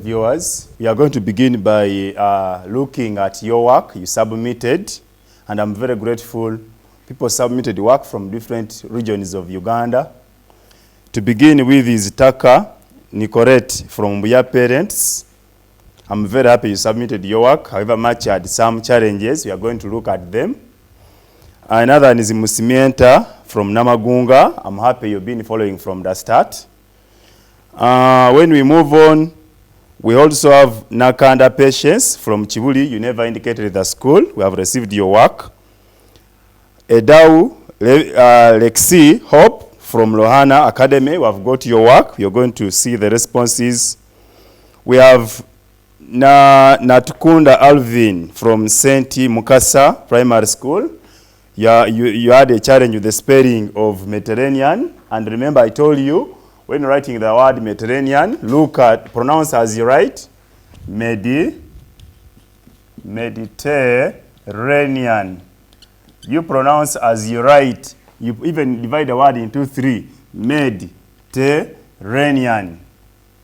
viewers. We are going to begin by looking at your work you submitted, and I'm very grateful. People submitted work from different regions of Uganda. To begin with is Taka Nicorette from Buya Parents. I'm very happy you submitted your work. However much you had some challenges, we are going to look at them. Another is Musimienta from Namagunga. I'm happy you've been following from the start. When we move on, we also have Nakanda Patience from Chibuli. You never indicated the school. We have received your work. Edau Lexi Hope from Lohana Academy. We have got your work. You're going to see the responses. We have Natukunda Alvin from St. Mukasa Primary School. You had a challenge with the spelling of Mediterranean. And remember, I told you, when writing the word Mediterranean, look at, pronounce as you write, Mediterranean. You pronounce as you write. You even divide the word into three, Mediterranean.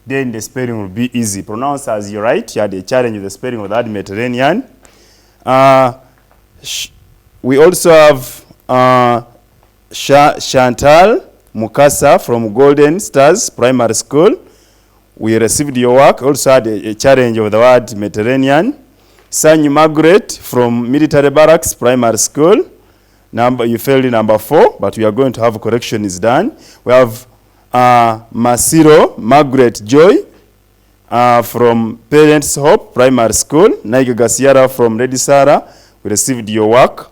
Then the spelling will be easy. Pronounce as you write. You had a challenge with the spelling of that Mediterranean. We also have Chantal Mukasa from Golden Stars Primary School. We received your work. Also had a challenge of the word Mediterranean. Sanyu Margaret from Military Barracks Primary School. You failed in number 4, but we are going to have correction is done. We have Masiro Margaret Joy from Parents Hope Primary School. Naiga Gasiara from Lady Sarah. We received your work.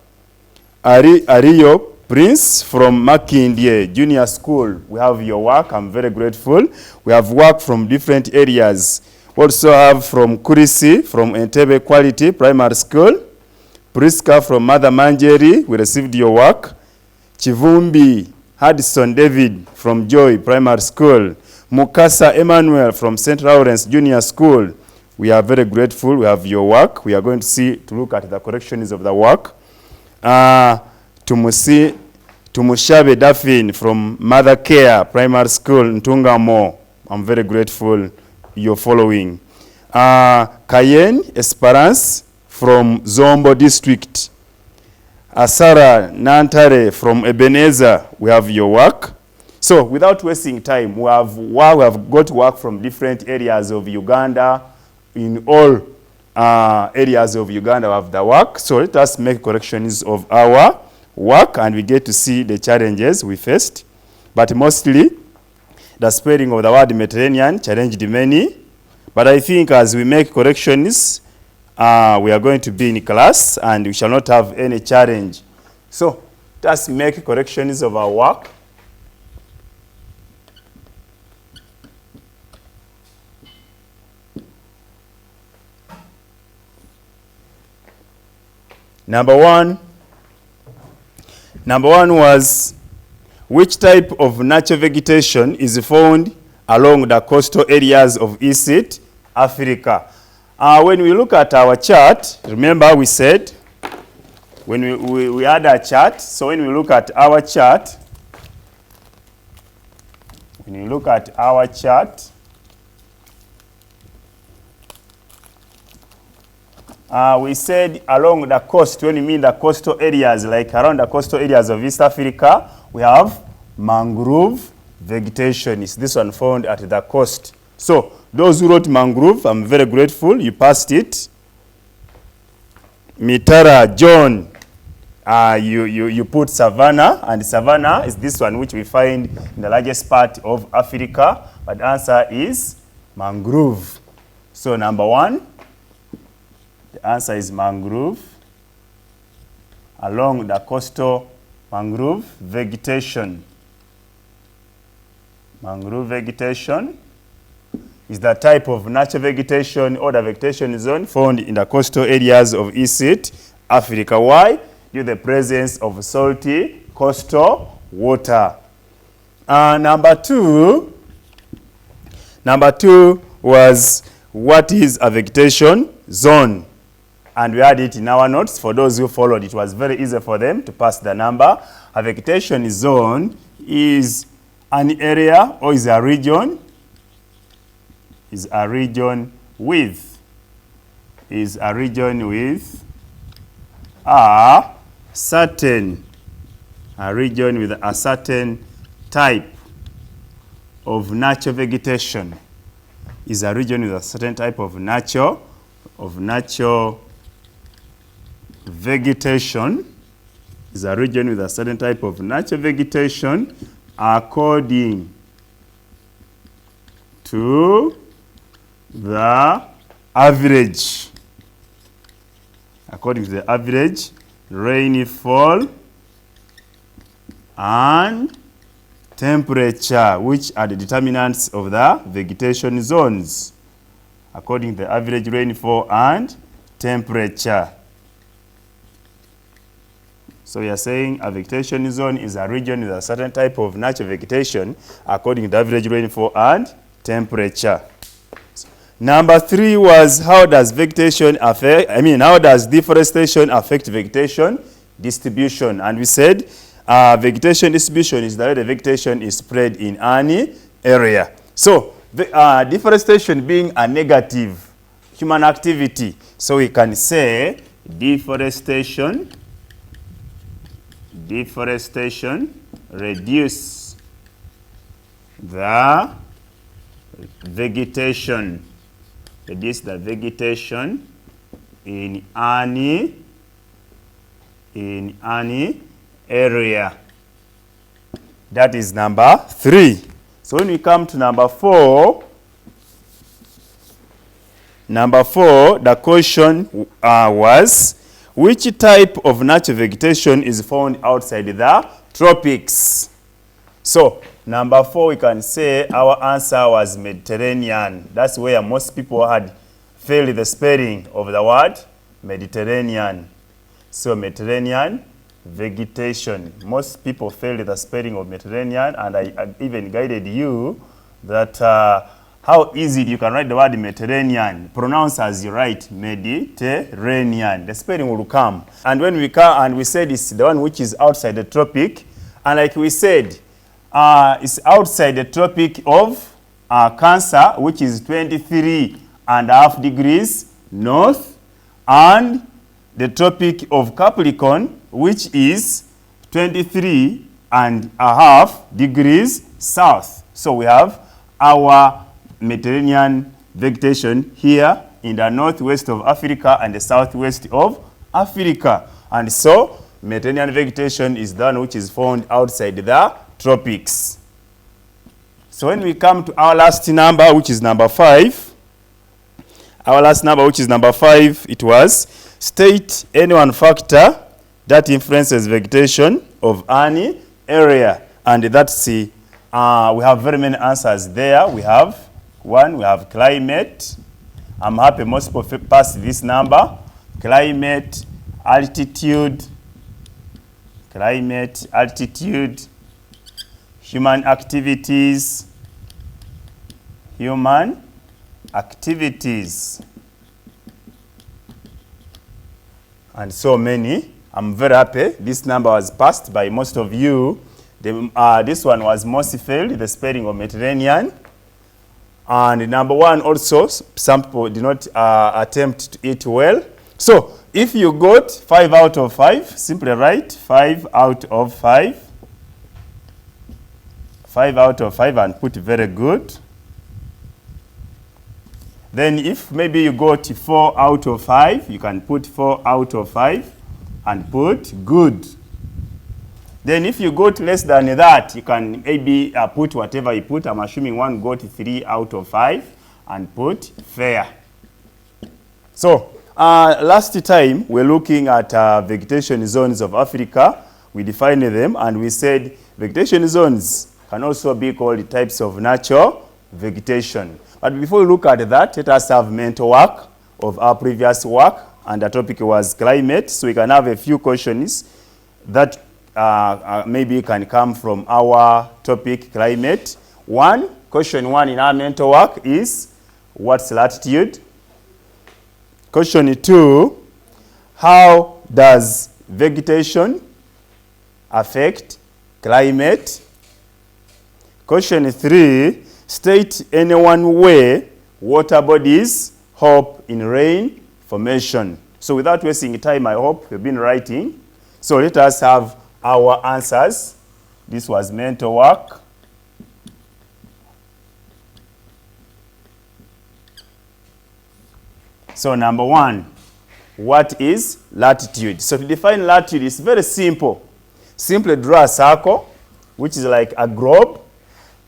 Ariyo Prince from Makindye Junior School. We have your work. I'm very grateful. We have work from different areas. We also have from Kurisi from Entebbe Quality Primary School. Priska from Mother Manjeri. We received your work. Chivumbi Hudson David from Joy Primary School. Mukasa Emmanuel from St. Lawrence Junior School. We are very grateful. We have your work. We are going to look at the corrections of the work. Tumushabe Daphne from Mother Care Primary School in Tungamo. I'm very grateful you're following. Cayenne Esperance from Zombo District. Asara Nantare from Ebenezer. We have your work. So without wasting time, we have got work from different areas of Uganda. In all areas of Uganda we have the work. So let us make corrections of our work and we get to see the challenges we faced. But mostly, the spelling of the word Mediterranean challenged many. But I think as we make corrections, we are going to be in class and we shall not have any challenge. So let's make corrections of our work. Number one was, which type of natural vegetation is found along the coastal areas of East Africa? When we look at our chart, remember we said, when we had a chart, so when we look at our chart, we said along the coast, when we mean the coastal areas, like around the coastal areas of East Africa, we have mangrove vegetation. It's this one found at the coast. So those who wrote mangrove, I'm very grateful. You passed it. Mitara John, you put savanna, and savanna is this one which we find in the largest part of Africa. But the answer is mangrove. So number 1. The answer is mangrove. Along the coastal mangrove vegetation. Mangrove vegetation is the type of natural vegetation or the vegetation zone found in the coastal areas of East Africa. Why? Due to the presence of salty coastal water. Number two was, what is a vegetation zone? And we had it in our notes. For those who followed, it was very easy for them to pass the number. A vegetation zone is an area or is a region with is a region with a certain type of natural vegetation. Is a region with a certain type of natural vegetation. Is a region with a certain type of natural vegetation according to the average. According to the average rainfall and temperature, which are the determinants of the vegetation zones. According to the average rainfall and temperature. So we are saying a vegetation zone is a region with a certain type of natural vegetation according to the average rainfall and temperature. Number 3 was how does deforestation affect vegetation distribution? And we said vegetation distribution is the way the vegetation is spread in any area. So deforestation being a negative human activity, so we can say deforestation reduce the vegetation. Reduce the vegetation in any area. That is number 3. So when we come to number 4, the question was, which type of natural vegetation is found outside the tropics? So number 4, we can say our answer was Mediterranean. That's where most people had failed the spelling of the word Mediterranean. So Mediterranean vegetation. Most people failed the spelling of Mediterranean, and I even guided you that how easy you can write the word Mediterranean. Pronounce as you write Mediterranean. The spelling will come. And when we come and we said it's the one which is outside the tropic, and like we said, it's outside the tropic of Cancer, which is 23.5 degrees north, and the tropic of Capricorn, which is 23.5 degrees south. So we have our Mediterranean vegetation here in the northwest of Africa and the southwest of Africa. And so Mediterranean vegetation is the one which is found outside the tropics. So when we come to our last number, which is number 5, it was state any one factor that influences vegetation of any area. And that's we have very many answers there. We have 1, we have climate. I'm happy most people passed this number. Climate, altitude, human activities, and so many. I'm very happy this number was passed by most of you. This one was most failed, the spelling of Mediterranean. And number 1 also, some people did not attempt to eat well. So if you got 5 out of 5, simply write 5 out of 5. 5 out of 5 and put very good. Then if maybe you got 4 out of 5, you can put 4 out of 5 and put good. Then if you got less than that, you can maybe put whatever you put. I'm assuming one got 3 out of 5 and put fair. So last time we're looking at vegetation zones of Africa. We defined them and we said vegetation zones can also be called types of natural vegetation. But before we look at that, let us have mental work of our previous work, and the topic was climate. So we can have a few questions that maybe can come from our topic, climate. Question 1 in our mental work is, what's latitude? Question 2, how does vegetation affect climate? Question 3, state any one way water bodies help in rain formation. So without wasting time, I hope you've been writing. So let us have our answers. This was mental work. So number 1, what is latitude? So to define latitude, it's very simple. Simply draw a circle, which is like a globe.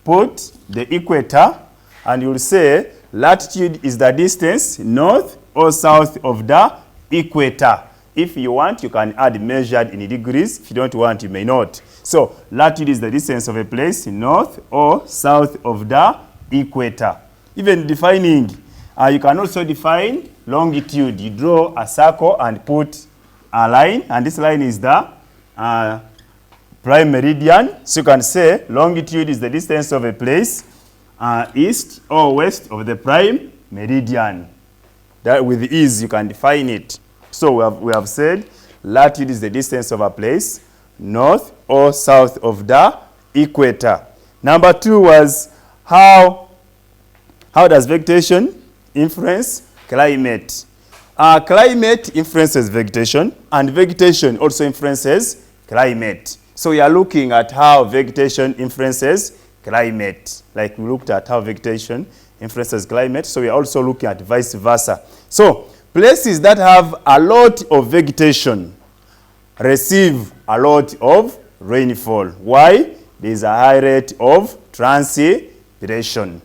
Put the equator, and you'll say latitude is the distance north or south of the equator. If you want, you can add measured in degrees. If you don't want, you may not. So latitude is the distance of a place north or south of the equator. Even defining, you can also define longitude. You draw a circle and put a line, and this line is the prime meridian. So you can say longitude is the distance of a place east or west of the prime meridian. That with ease you can define it. So we have said latitude is the distance of a place north or south of the equator. Number 2 was how does vegetation influence climate? Climate influences vegetation, and vegetation also influences climate. So we are looking at how vegetation influences climate. Like we looked at how vegetation influences climate, so we are also looking at vice versa. So places that have a lot of vegetation receive a lot of rainfall. Why? There is a high rate of transpiration.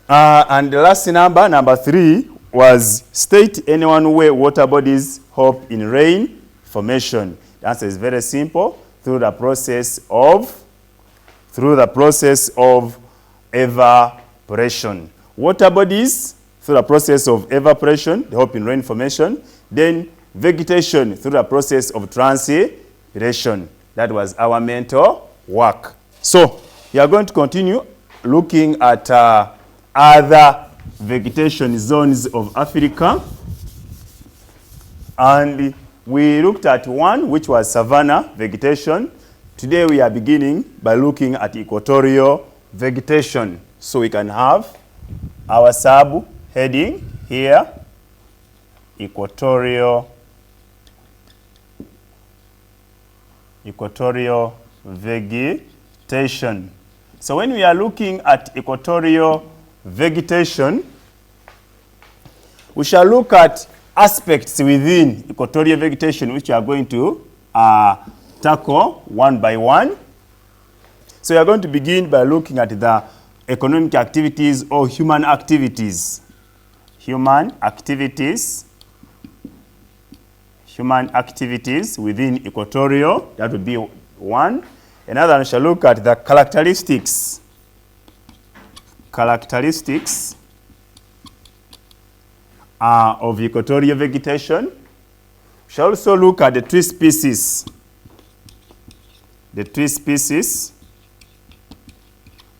And the last number 3, was state any one way water bodies help in rain formation. The answer is very simple. Through the process of evaporation. Water bodies, through the process of evaporation, they help in rain formation. Then vegetation, through the process of transpiration. That was our mental work. So we are going to continue looking at other vegetation zones of Africa. And we looked at one, which was savanna vegetation. Today we are beginning by looking at equatorial vegetation. So we can have our sub-heading here, equatorial vegetation. So when we are looking at equatorial vegetation, we shall look at aspects within equatorial vegetation which we are going to tackle one by one. So we are going to begin by looking at the economic activities or human activities. Human activities within equatorial, that would be one. Another one shall look at the characteristics of equatorial vegetation. We shall also look at the tree species.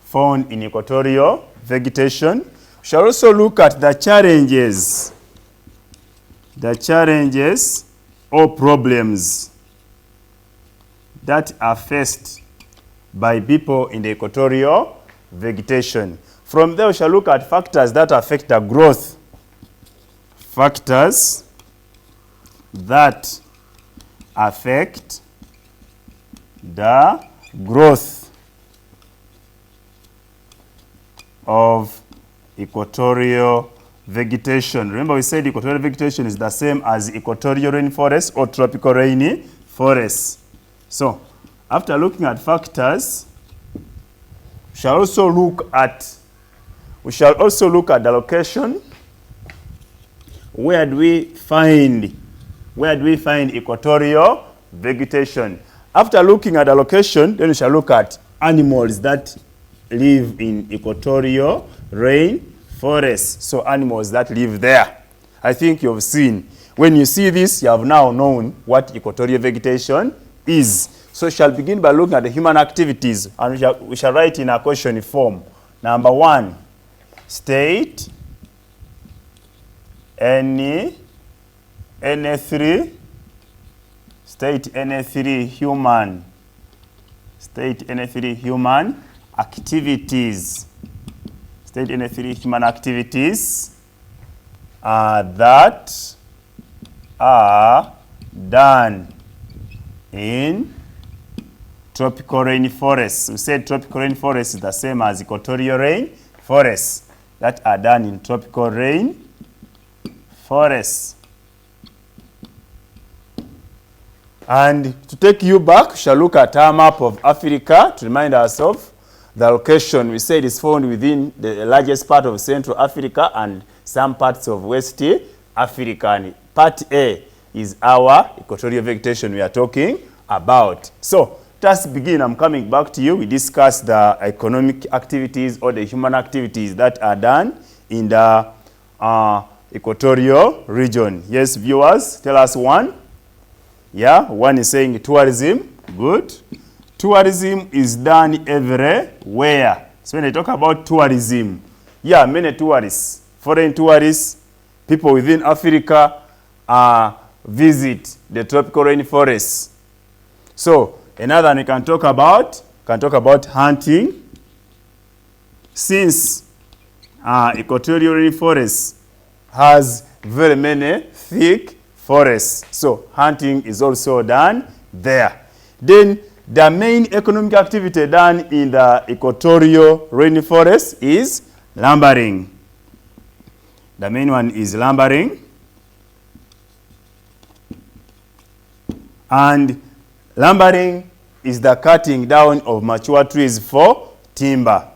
Found in equatorial vegetation. We shall also look at the challenges or problems that are faced by people in the equatorial vegetation. From there, we shall look at factors that affect the growth. Factors that affect the growth of equatorial vegetation. Remember, we said equatorial vegetation is the same as equatorial rainforest or tropical rainy forest. So, after looking at factors, we shall also look at the location. Where do we find equatorial vegetation? After looking at the location, then we shall look at animals that live in equatorial rainforest. So animals that live there. I think you've seen. When you see this, you have now known what equatorial vegetation is. So we shall begin by looking at the human activities, and we shall write in a question form. Number 1, state any three human activities State any 3 human activities that are done in tropical rainforests. We said tropical rainforests is the same as equatorial rainforests that are done in tropical rainforests. And to take you back, we shall look at our map of Africa to remind ourselves the location. We said is found within the largest part of Central Africa and some parts of West Africa. And part A is our equatorial vegetation we are talking about. So let's begin. I'm coming back to you. We discussed the economic activities or the human activities that are done in the equatorial region. Yes, viewers, tell us one. Yeah, one is saying tourism. Good. Tourism is done everywhere. So when I talk about tourism, yeah, many tourists, foreign tourists, people within Africa visit the tropical rainforests. So another one we can talk about hunting. Since equatorial rainforest has very many thick forests, so hunting is also done there. Then the main economic activity done in the equatorial rainforest is lumbering. The main one is lumbering. And lumbering is the cutting down of mature trees for timber.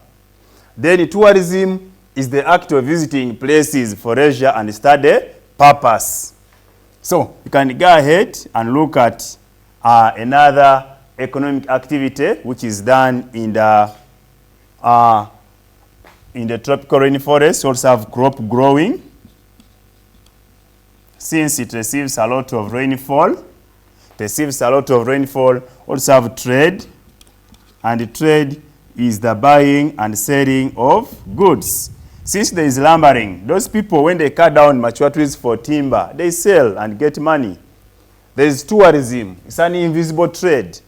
Then tourism is the act of visiting places for leisure and study purpose. So you can go ahead and look at another economic activity which is done in the tropical rainforest. Also have crop growing. Since it receives a lot of rainfall, also have trade, and trade is the buying and selling of goods. Since there is lumbering, those people, when they cut down mature trees for timber, they sell and get money. There is tourism. It's an invisible trade.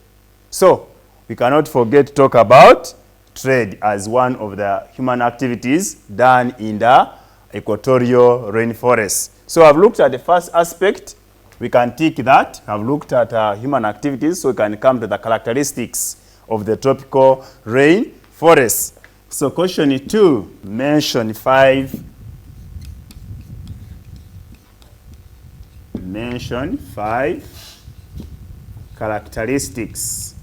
So we cannot forget to talk about trade as one of the human activities done in the equatorial rainforest. So I've looked at the first aspect. We can tick that. I've looked at human activities, so we can come to the characteristics of the tropical rainforest. So question 2, mention 5 characteristics.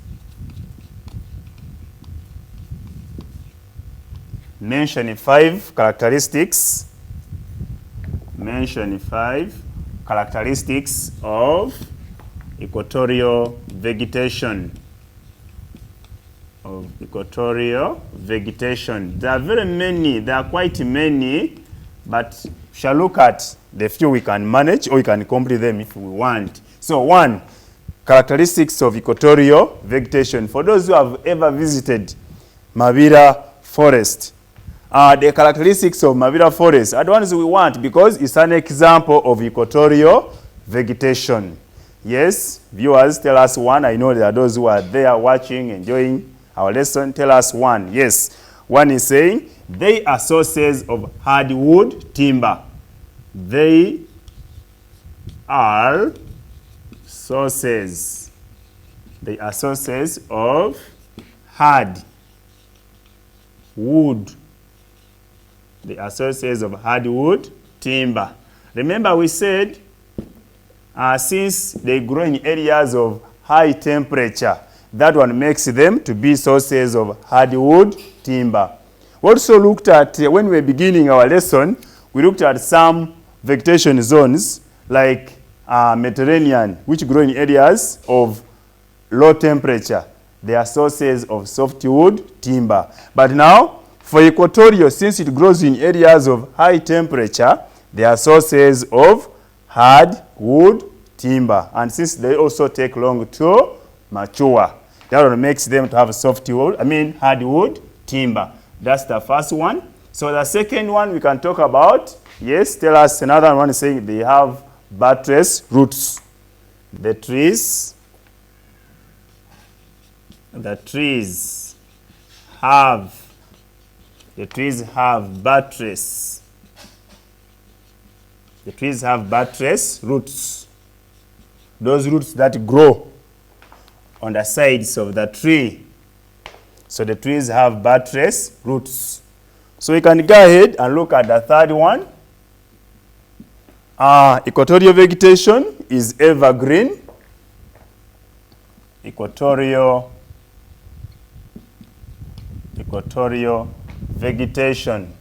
Mention 5 characteristics. Mention 5 characteristics of equatorial vegetation. There are very many, there are quite many, but we shall look at the few we can manage, or we can complete them if we want. So 1, characteristics of equatorial vegetation. For those who have ever visited Mabira Forest, the characteristics of Mabira Forest are the ones we want because it's an example of equatorial vegetation. Yes, viewers, tell us one. I know there are those who are there watching, enjoying our lesson. Tell us one. Yes, one is saying they are sources of hardwood timber. They are sources. They are sources of hardwood. They are sources of hardwood timber. Remember we said since they grow in areas of high temperature, that one makes them to be sources of hardwood timber. We also looked at, when we were beginning our lesson, we looked at some vegetation zones like Mediterranean, which grow in areas of low temperature. They are sources of softwood timber. But now, for equatorial, since it grows in areas of high temperature, they are sources of hardwood timber. And since they also take long to mature, that makes them to have hardwood timber. That's the first one. So the second one we can talk about, yes, tell us another one saying they have buttress roots. The trees have The trees have buttress. The trees have buttress roots. Those roots that grow on the sides of the tree. So the trees have buttress roots. So we can go ahead and look at the third one. Equatorial vegetation is evergreen. Equatorial vegetation.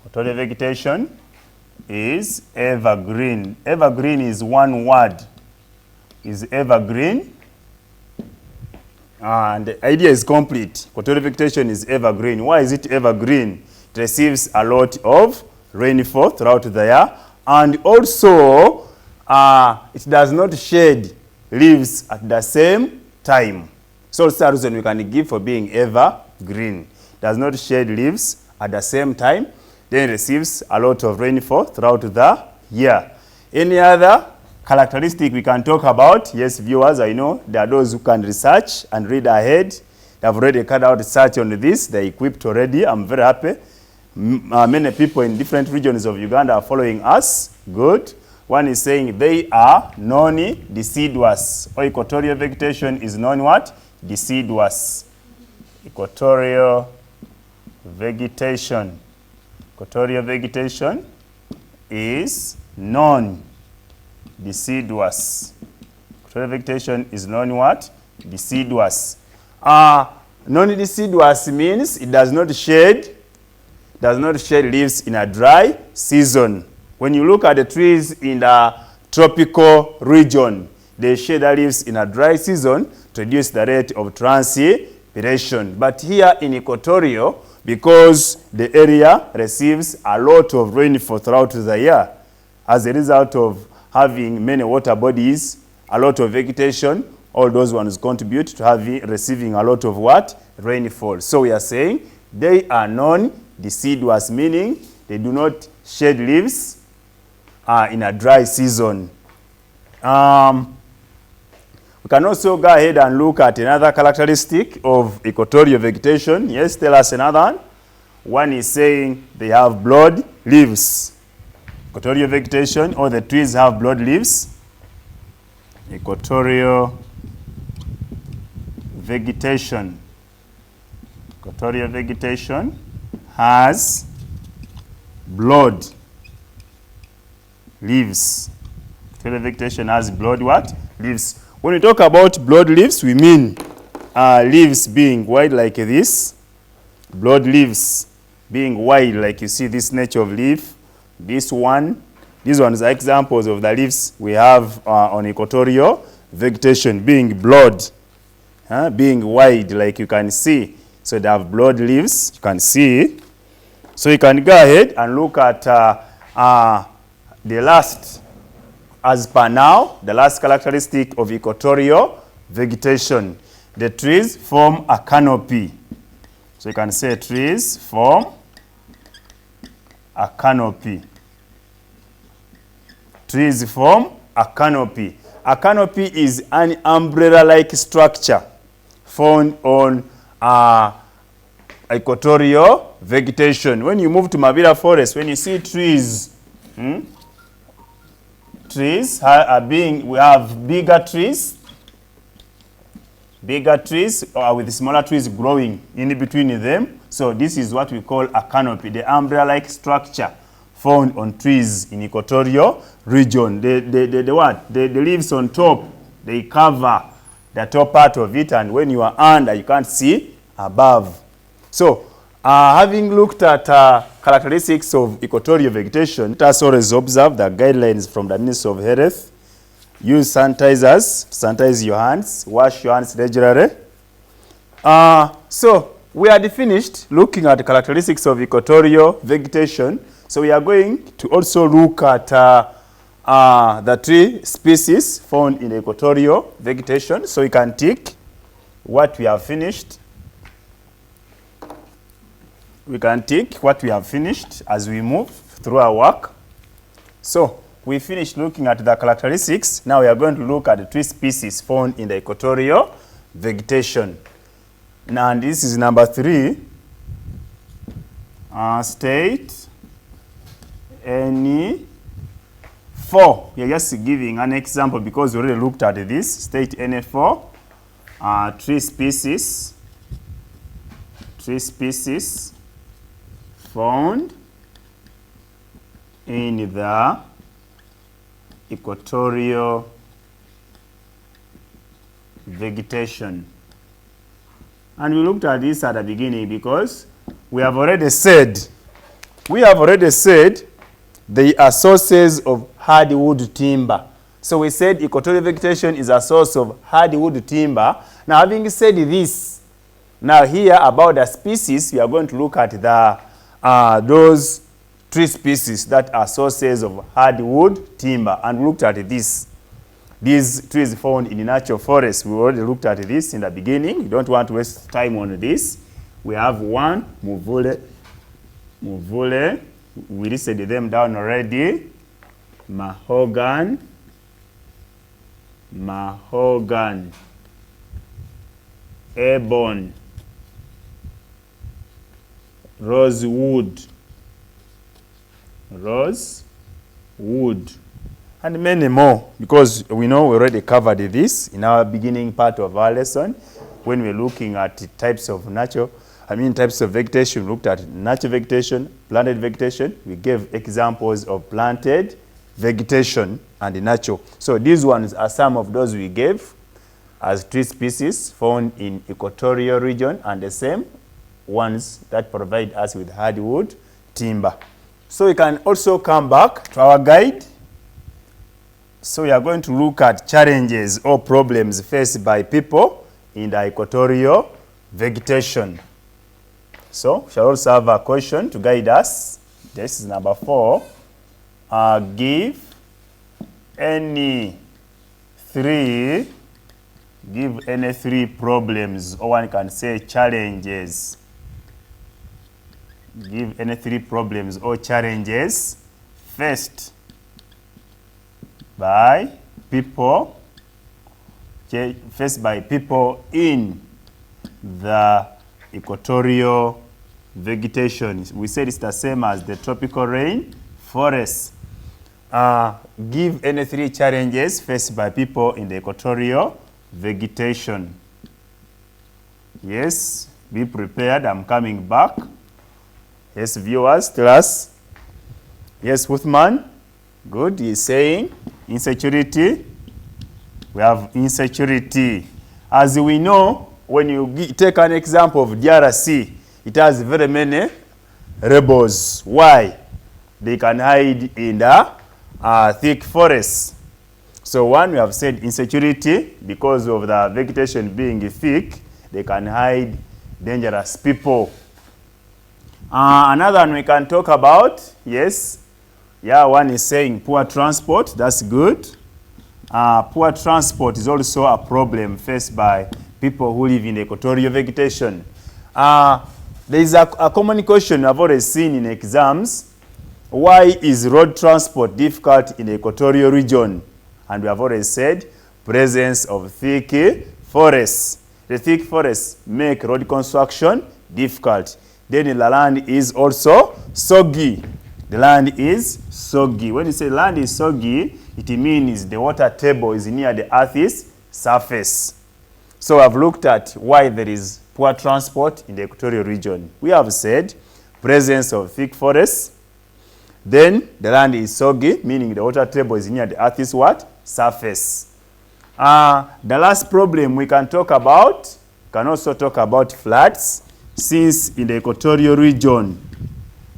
Equatorial vegetation is evergreen. Evergreen is one word. Is evergreen. And the idea is complete. Equatorial vegetation is evergreen. Why is it evergreen? It receives a lot of rainfall throughout the year. And also, it does not shed leaves at the same time. So that's the reason we can give for being evergreen. Does not shed leaves at the same time. Then receives a lot of rainfall throughout the year. Any other characteristic we can talk about? Yes, viewers, I know there are those who can research and read ahead. They have already carried out research on this. They're equipped already. I'm very happy. Many people in different regions of Uganda are following us. Good. One is saying they are non-deciduous. Or equatorial vegetation is non-what? Deciduous. Equatorial vegetation. Equatorial vegetation is non-deciduous. Equatorial vegetation is non-what? Deciduous. Non-deciduous means it does not shed leaves in a dry season. When you look at the trees in the tropical region, they shed their leaves in a dry season to reduce the rate of transpiration. But here in Equatorial, because the area receives a lot of rainfall throughout the year, as a result of having many water bodies, a lot of vegetation, all those ones contribute to receiving a lot of what? Rainfall. So we are saying they are non-deciduous, meaning they do not shed leaves in a dry season. We can also go ahead and look at another characteristic of equatorial vegetation. Yes, tell us another one. One is saying they have broad leaves. Equatorial vegetation, or the trees have broad leaves. Equatorial vegetation. Equatorial vegetation has broad leaves. Equatorial vegetation has broad what? Leaves. When we talk about broad leaves, we mean leaves being wide like this. Broad leaves being wide, like you see this nature of leaf. This one. These ones are examples of the leaves we have on equatorial vegetation being broad, being wide, like you can see. So they have broad leaves, you can see. So you can go ahead and look at the last, as per now, the last characteristic of equatorial vegetation. The trees form a canopy. So you can say trees form a canopy. Trees form a canopy. A canopy is an umbrella-like structure found on equatorial vegetation. When you move to Mabira Forest, when you see trees, trees we have bigger trees with smaller trees growing in between them. So this is what we call a canopy, the umbrella-like structure found on trees in equatorial region. The leaves on top, they cover the top part of it, and when you are under, you can't see above. So having looked at characteristics of equatorial vegetation, let us always observe the guidelines from the Ministry of Health. Use sanitizers, sanitize your hands, wash your hands regularly. So we are finished looking at the characteristics of equatorial vegetation. So we are going to also look at the tree species found in equatorial vegetation. So you can tick what we have finished. We can tick what we have finished as we move through our work. So we finished looking at the characteristics. Now we are going to look at the tree species found in the equatorial vegetation. Now, and this is number 3. State any 4. We are just giving an example because we already looked at this. State any 4 tree species found in the equatorial vegetation. And we looked at this at the beginning because we have already said they are sources of hardwood timber. So we said equatorial vegetation is a source of hardwood timber. Now, having said this, now here about the species, we are going to look at the those tree species that are sources of hardwood timber, and we looked at this. These trees found in the natural forest. We already looked at this in the beginning. We don't want to waste time on this. We have 1, muvule. We listed them down already. Mahogany. Ebony. Rosewood. And many more, because we know we already covered this in our beginning part of our lesson when we're looking at types of vegetation. We looked at natural vegetation, planted vegetation. We gave examples of planted vegetation and natural. So these ones are some of those we gave as tree species found in equatorial region, and the same ones that provide us with hardwood timber. So we can also come back to our guide. So we are going to look at challenges or problems faced by people in the equatorial vegetation. So we shall also have a question to guide us. This is number 4. Give any 3 problems, or one can say challenges. Give any 3 problems or challenges faced by people in the equatorial vegetation. We said it's the same as the tropical rain forest. Give any 3 challenges faced by people in the equatorial vegetation. Yes, be prepared. I'm coming back. Yes, viewers, tell us. Yes, Uthman. Good. He is saying insecurity. We have insecurity. As we know, when you take an example of DRC, it has very many rebels. Why? They can hide in the thick forests. So one, we have said insecurity, because of the vegetation being thick, they can hide dangerous people. Another one we can talk about, yes. Yeah, one is saying poor transport. That's good. Poor transport is also a problem faced by people who live in the equatorial vegetation. There is a common question I've already seen in exams. Why is road transport difficult in the equatorial region? And we have already said presence of thick forests. The thick forests make road construction difficult. Then the land is also soggy. The land is soggy. When you say land is soggy, it means the water table is near the earth's surface. So I've looked at why there is poor transport in the equatorial region. We have said presence of thick forests. Then the land is soggy, meaning the water table is near the earth's what? Surface. The last problem we can talk about, can also talk about floods, since in the equatorial region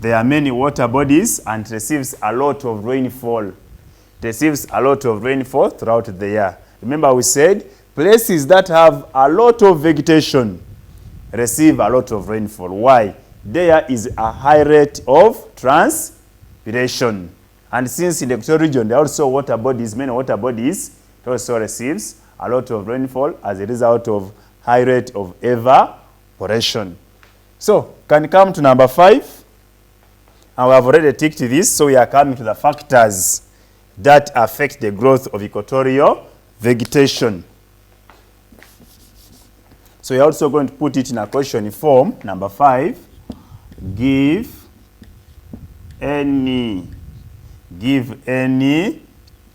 there are many water bodies and receives a lot of rainfall. It receives a lot of rainfall throughout the year. Remember we said places that have a lot of vegetation receive a lot of rainfall. Why? There is a high rate of transpiration. And since in the equatorial region there are also water bodies, many water bodies, it also receives a lot of rainfall as a result of high rate of evaporation. So, can come to number 5. And we have already ticked this, so we are coming to the factors that affect the growth of equatorial vegetation. So you're also going to put it in a question form. Number 5, give any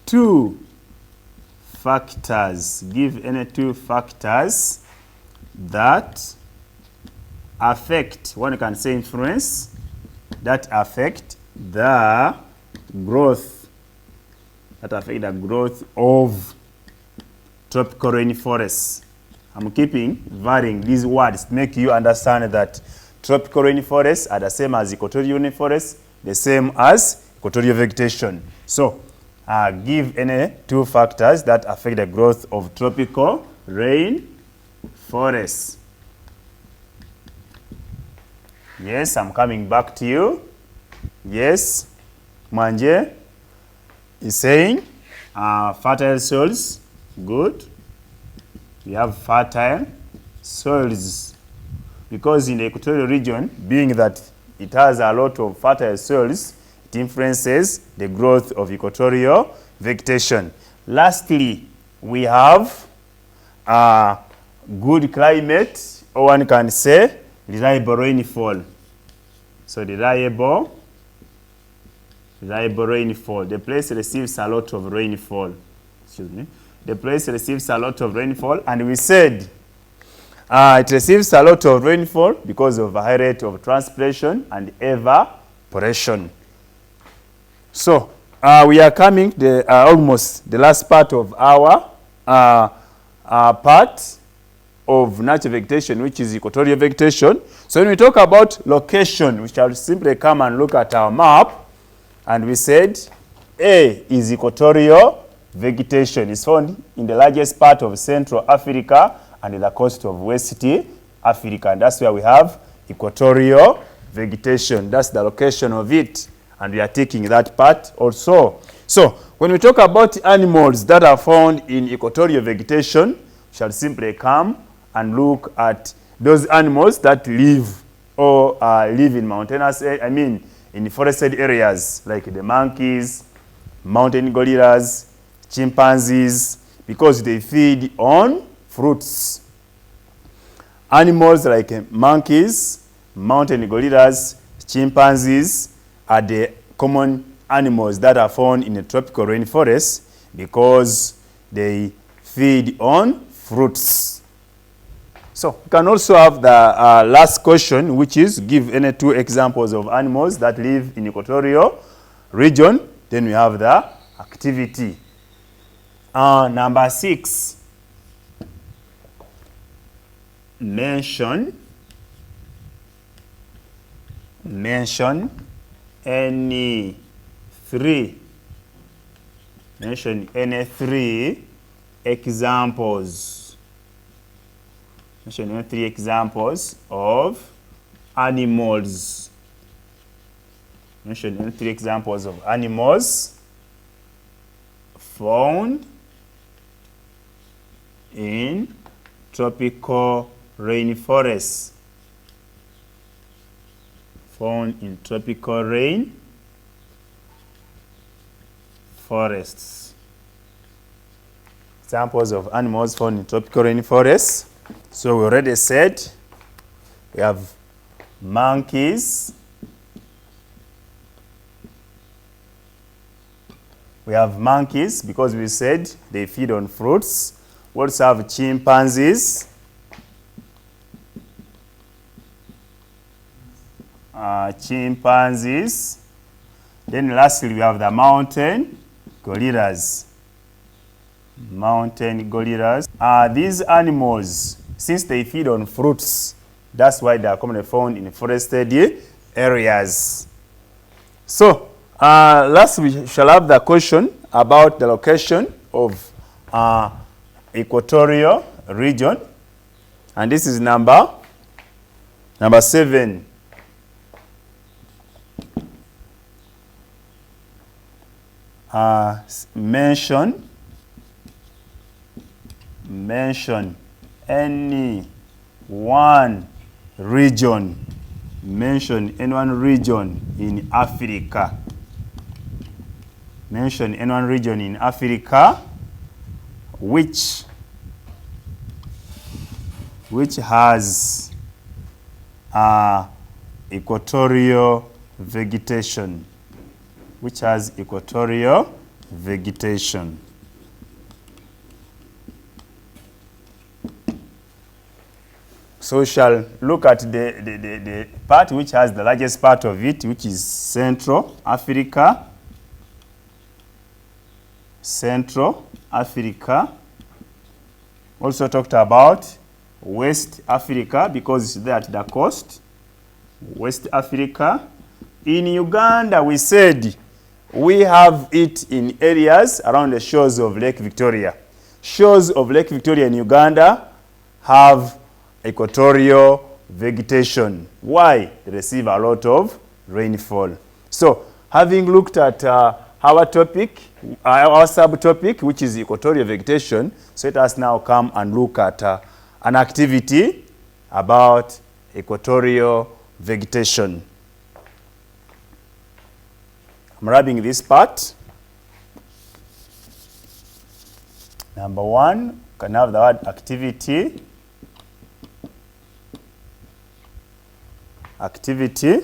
2 factors. Give any 2 factors that affect, one can say influence, that affect the growth, of tropical rainforests. I'm keeping varying these words to make you understand that tropical rainforests are the same as equatorial rainforests, the same as equatorial vegetation. So, give any 2 factors that affect the growth of tropical rainforests. Yes, I'm coming back to you. Yes, Manje is saying fertile soils. Good. We have fertile soils because in the equatorial region, being that it has a lot of fertile soils, it influences the growth of equatorial vegetation. Lastly, we have good climate, or one can say reliable rainfall. So reliable rainfall. The place receives a lot of rainfall. Excuse me. The place receives a lot of rainfall, and we said it receives a lot of rainfall because of a high rate of transpiration and evaporation. So we are coming to almost the last part of our part of natural vegetation, which is equatorial vegetation. So when we talk about location, we shall simply come and look at our map, and we said A is equatorial vegetation. It's found in the largest part of Central Africa and the coast of West Africa, and that's where we have equatorial vegetation. That's the location of it, and we are taking that part also. So when we talk about animals that are found in equatorial vegetation, we shall simply come and look at those animals that live or live in mountainous, in forested areas, like the monkeys, mountain gorillas, chimpanzees, because they feed on fruits. Animals like monkeys, mountain gorillas, chimpanzees are the common animals that are found in the tropical rainforest because they feed on fruits. So we can also have the last question, which is give any 2 examples of animals that live in equatorial region. Then we have the activity. Number 6, mention any 3 examples. Mention 3 examples of animals. Mention 3 examples of animals found in tropical rainforests. Found in tropical rainforests. Examples of animals found in tropical rainforests. So we already said we have monkeys. We have monkeys because we said they feed on fruits. We also have chimpanzees. Then lastly, we have the mountain gorillas. These animals, since they feed on fruits, that's why they are commonly found in forested areas. So, last we shall have the question about the location of equatorial region, and this is number 7. Mention any one region. Mention any one region in Africa. Mention any one region in Africa which which has equatorial vegetation, which has equatorial vegetation. So we shall look at the part which has the largest part of it, which is Central Africa. Central Africa. Also talked about West Africa because it's there at the coast. West Africa. In Uganda, we said we have it in areas around the shores of Lake Victoria. Shores of Lake Victoria in Uganda have equatorial vegetation. Why? They receive a lot of rainfall. So, having looked at our topic, our subtopic, which is equatorial vegetation, so let us now come and look at an activity about equatorial vegetation. I'm rubbing this part. Number one, can have the word activity. Activity.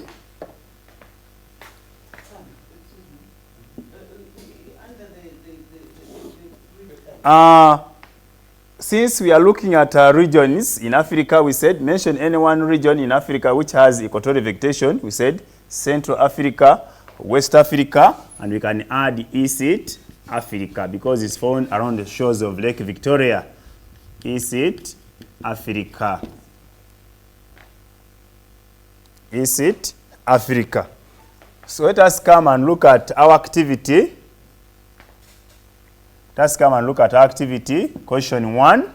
Since we are looking at regions in Africa, we said mention any one region in Africa which has equatorial vegetation. We said Central Africa, West Africa, and we can add East Africa because it's found around the shores of Lake Victoria. East Africa. East Africa. So let us come and look at our activity. Let's come and look at our activity. Question 1.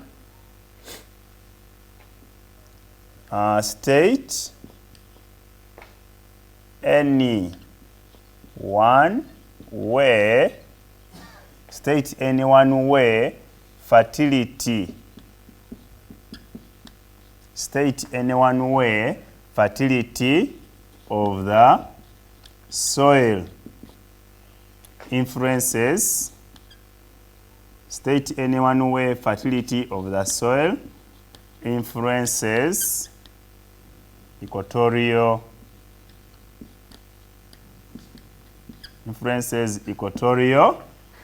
State any one way. State any one way fertility. State any one way fertility of the soil influences. State any one way fertility of the soil influences equatorial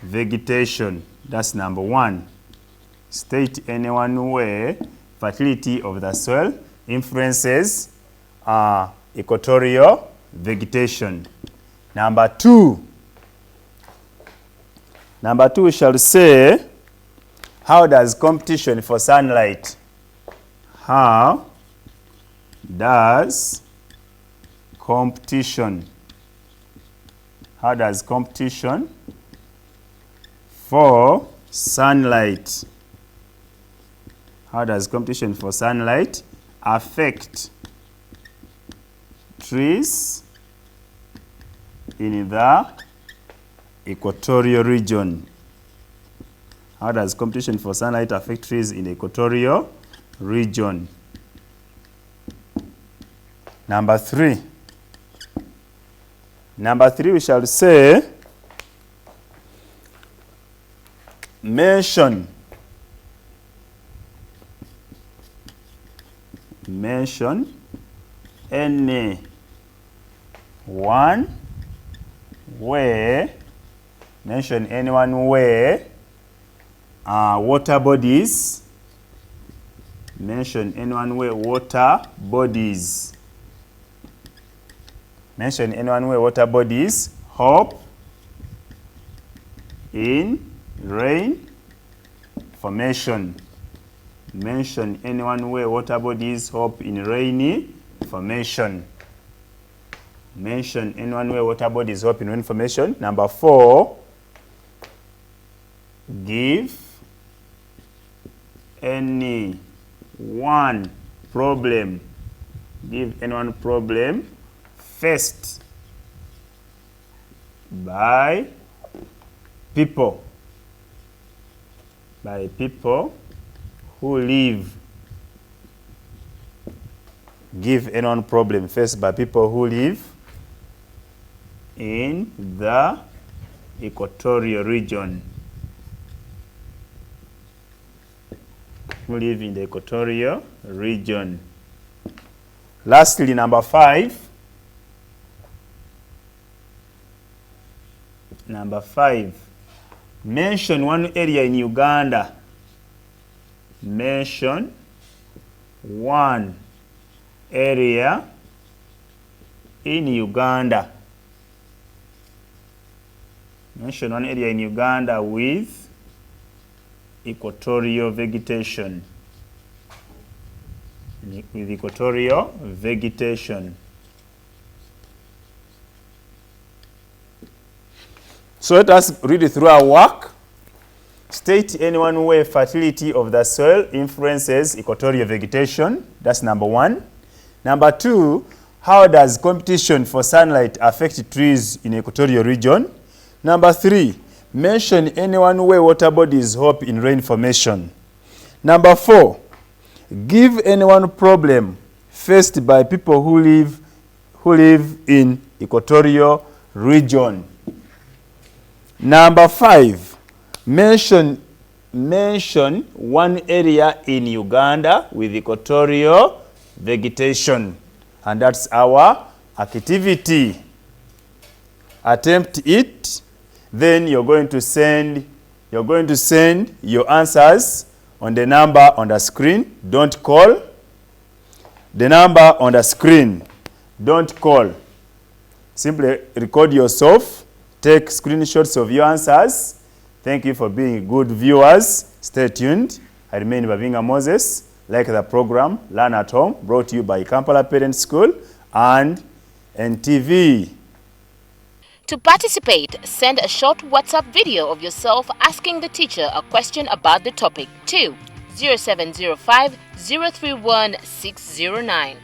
vegetation. That's number 1. State any one way fertility of the soil influences equatorial vegetation. Number 2. Number 2, we shall say, how does competition for sunlight? How does competition for sunlight, affect trees in the equatorial region? How does competition for sunlight affect trees in the equatorial region? Number 3. Number 3, we shall say, mention any one way. Mention any one way water bodies. Mention any one way water bodies. Mention any one way water bodies help in rain formation. Mention any one way water bodies help in rainy formation. Mention any one way water bodies help in rain formation. Number 4. Give any one problem. Give any one problem faced by people. By people who live. Give any one problem faced by people who live in the equatorial region. who live in the Equatorial region. Lastly, number 5. Number 5. Mention one area in Uganda. Mention one area in Uganda. Mention one area in Uganda with equatorial vegetation. With equatorial vegetation. So let us read through our work. State any one way fertility of the soil influences equatorial vegetation. That's number 1. Number 2, how does competition for sunlight affect trees in equatorial region? Number 3, mention any one way water bodies help in rain formation. Number 4, give any one problem faced by people who live in equatorial region. Number 5, mention one area in Uganda with equatorial vegetation. And that's our activity. Attempt it. Then you're going to send your answers on the number on the screen. Don't call. The number on the screen. Don't call. Simply record yourself. Take screenshots of your answers. Thank you for being good viewers. Stay tuned. I remain Bavinga Moses. Like the program, Learn at Home, brought to you by Kampala Parent School and NTV. To participate, send a short WhatsApp video of yourself asking the teacher a question about the topic to 0705 031 609.